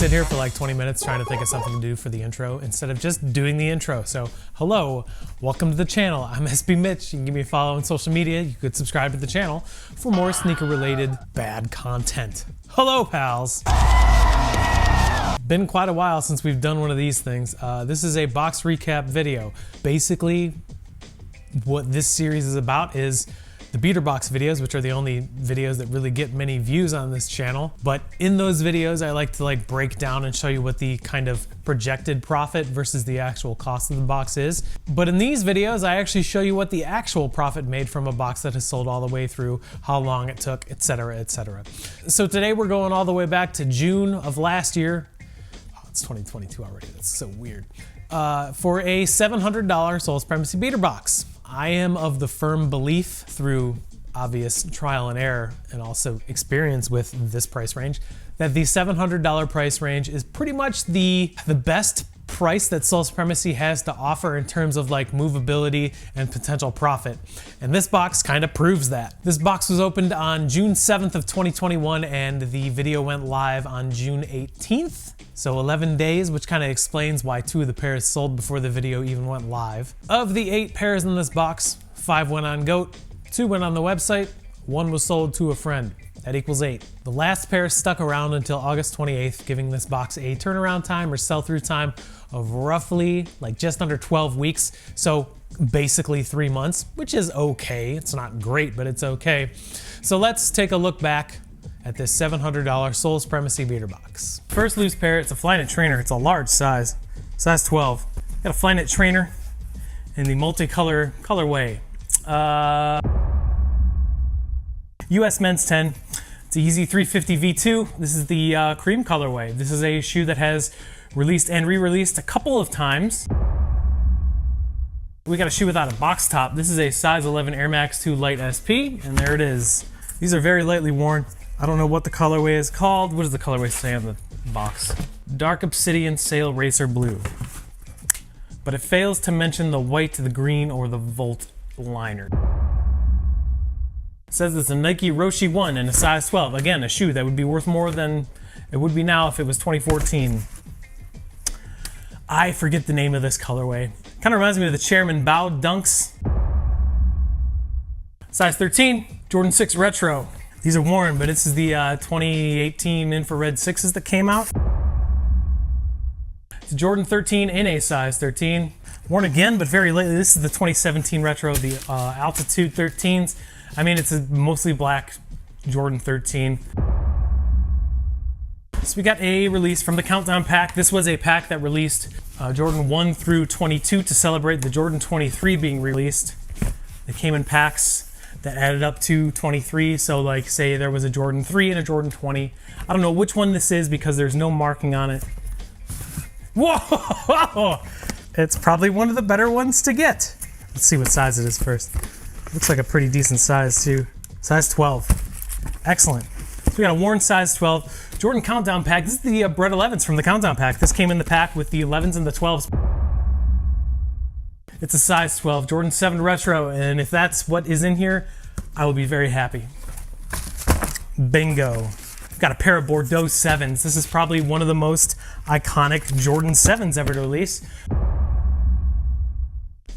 sit here for like 20 minutes trying to think of something to do for the intro instead of just doing the intro. So hello, welcome to the channel. I'm SB Mitch. You can give me a follow on social media. You could subscribe to the channel for more sneaker related bad content. Hello pals. Been quite a while since we've done one of these things. This is a box recap video. Basically, what this series is about is the beater box videos, which are the only videos that really get many views on this channel. But in those videos, I like to break down and show you what the kind of projected profit versus the actual cost of the box is. But in these videos, I actually show you what the actual profit made from a box that has sold all the way through, how long it took, etc., etc. So today we're going all the way back to June of last year. Oh, it's 2022 already, that's so weird. For a $700 Sole Supremacy beater box. I am of the firm belief, through obvious trial and error and also experience with this price range, that the $700 price range is pretty much the best price that Sole Supremacy has to offer in terms of movability and potential profit. And this box kind of proves that. This box was opened on June 7th of 2021 and the video went live on June 18th. So 11 days, which kind of explains why 2 of the pairs sold before the video even went live. Of the 8 pairs in this box, 5 went on GOAT, 2 went on the website, 1 was sold to a friend. That equals 8. The last pair stuck around until August 28th, giving this box a turnaround time or sell-through time of roughly just under 12 weeks. So basically 3 months, which is okay. It's not great, but it's okay. So let's take a look back at this $700 Sole Supremacy beater box. First loose pair, it's a Flyknit trainer. It's a large size, size 12. Got a Flyknit trainer in the multicolor colorway. US men's 10. It's a Yeezy 350 V2. This is the cream colorway. This is a shoe that has released and re-released a couple of times. We got a shoe without a box top. This is a size 11 Air Max 2 Light SP, and there it is. These are very lightly worn. I don't know what the colorway is called. What does the colorway say on the box? Dark Obsidian Sail Racer Blue. But it fails to mention the white, the green, or the Volt liner. It says it's a Nike Roshe 1 in a size 12. Again, a shoe that would be worth more than it would be now if it was 2014. I forget the name of this colorway. Kind of reminds me of the Chairman Bao Dunks. Size 13, Jordan 6 Retro. These are worn, but this is the 2018 infrared 6s that came out. It's a Jordan 13 in a size 13. Worn again, but very lately. This is the 2017 retro, the Altitude 13s. I mean, it's a mostly black Jordan 13. So we got a release from the Countdown pack. This was a pack that released Jordan 1 through 22 to celebrate the Jordan 23 being released. They came in packs that added up to 23. So say there was a Jordan 3 and a Jordan 20. I don't know which one this is because there's no marking on it. Whoa! It's probably one of the better ones to get. Let's see what size it is first. Looks like a pretty decent size too. Size 12. Excellent. So we got a worn size 12 Jordan Countdown pack. This is the Bred 11s from the Countdown pack. This came in the pack with the 11s and the 12s. It's a size 12 Jordan 7 Retro, and if that's what is in here, I will be very happy. Bingo. We've got a pair of Bordeaux 7s. This is probably one of the most iconic Jordan 7s ever to release.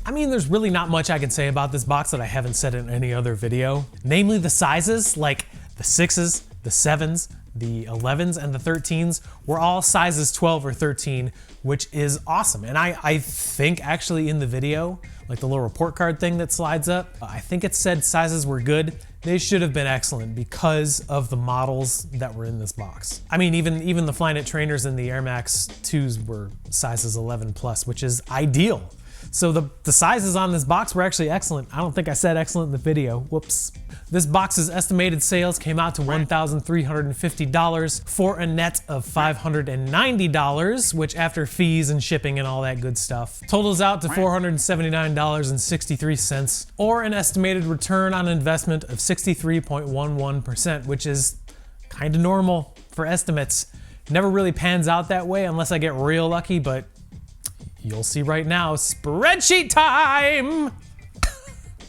I mean, there's really not much I can say about this box that I haven't said in any other video. Namely the sizes, like the 6s, the 7s, the 11s, and the 13s were all sizes 12 or 13, which is awesome. And I think actually in the video, like the little report card thing that slides up, I think it said sizes were good. They should have been excellent because of the models that were in this box. I mean, even the Flyknit trainers and the Air Max 2s were sizes 11 plus, which is ideal. So the sizes on this box were actually excellent. I don't think I said excellent in the video. Whoops. This box's estimated sales came out to $1,350 for a net of $590, which after fees and shipping and all that good stuff, totals out to $479.63, or an estimated return on investment of 63.11%, which is kind of normal for estimates. Never really pans out that way unless I get real lucky, but you'll see right now. Spreadsheet time!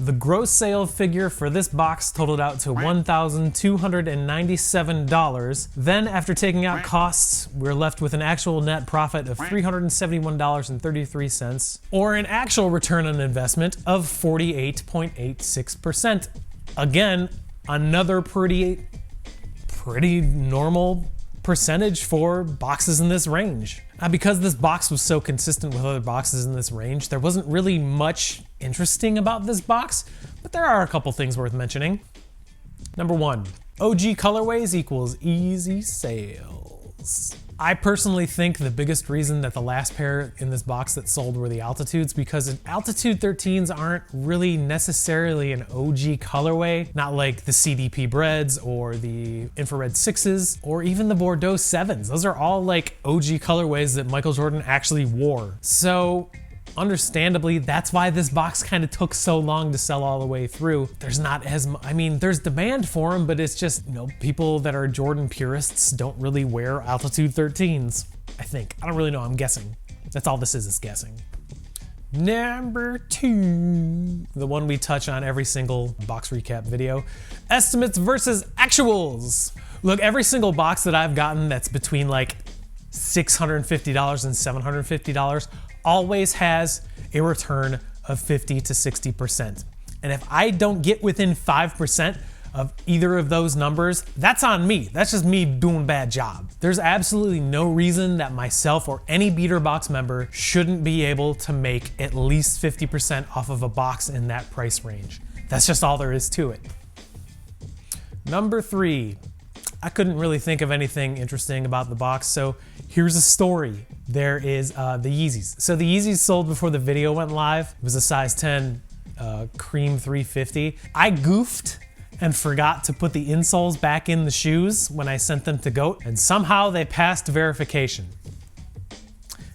The gross sale figure for this box totaled out to $1,297. Then, after taking out costs, we're left with an actual net profit of $371.33, or an actual return on investment of 48.86%. Again, another pretty normal percentage for boxes in this range. Because this box was so consistent with other boxes in this range, there wasn't really much interesting about this box, but there are a couple things worth mentioning. Number 1, OG colorways equals easy sales. I personally think the biggest reason that the last pair in this box that sold were the Altitudes, because Altitude 13s aren't really necessarily an OG colorway, not like the CDP Breads or the Infrared 6s or even the Bordeaux 7s. Those are all like OG colorways that Michael Jordan actually wore. So understandably, that's why this box kind of took so long to sell all the way through. There's not as I mean, there's demand for them, but it's just, you know, people that are Jordan purists don't really wear Altitude 13s, I think. I don't really know, I'm guessing. That's all this is guessing. Number 2, the one we touch on every single box recap video, estimates versus actuals. Look, every single box that I've gotten that's between like $650 and $750 always has a return of 50 to 60%. And if I don't get within 5% of either of those numbers, that's on me. That's just me doing a bad job. There's absolutely no reason that myself or any Beater Box member shouldn't be able to make at least 50% off of a box in that price range. That's just all there is to it. Number 3, I couldn't really think of anything interesting about the box, so here's a story. There is the Yeezys. So the Yeezys sold before the video went live. It was a size 10 cream 350. I goofed and forgot to put the insoles back in the shoes when I sent them to GOAT, and somehow they passed verification.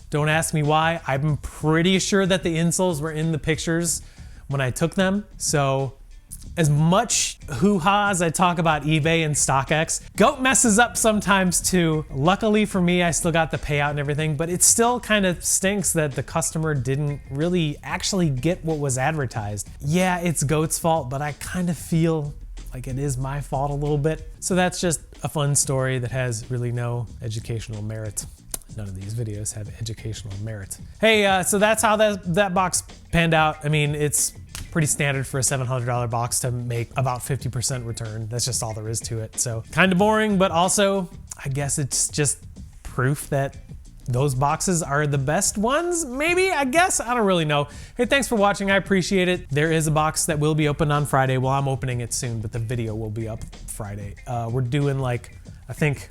Don't ask me why. I'm pretty sure that the insoles were in the pictures when I took them, so as much hoo-ha as I talk about eBay and StockX, GOAT messes up sometimes too. Luckily for me, I still got the payout and everything, but it still kind of stinks that the customer didn't really actually get what was advertised. Yeah, it's GOAT's fault, but I kind of feel like it is my fault a little bit. So that's just a fun story that has really no educational merit. None of these videos have educational merit. Hey, so that's how that box panned out. I mean, it's pretty standard for a $700 box to make about 50% return. That's just all there is to it. So kind of boring, but also I guess it's just proof that those boxes are the best ones, maybe, I guess, I don't really know. Hey, thanks for watching, I appreciate it. There is a box that will be opened on Friday. Well, I'm opening it soon, but the video will be up Friday. We're doing like, I think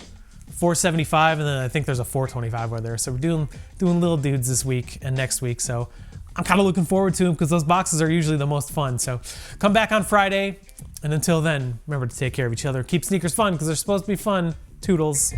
475, and then I think there's a 425 over there. So we're doing little dudes this week and next week. So I'm kind of looking forward to them because those boxes are usually the most fun. So come back on Friday. And until then, remember to take care of each other. Keep sneakers fun because they're supposed to be fun. Toodles.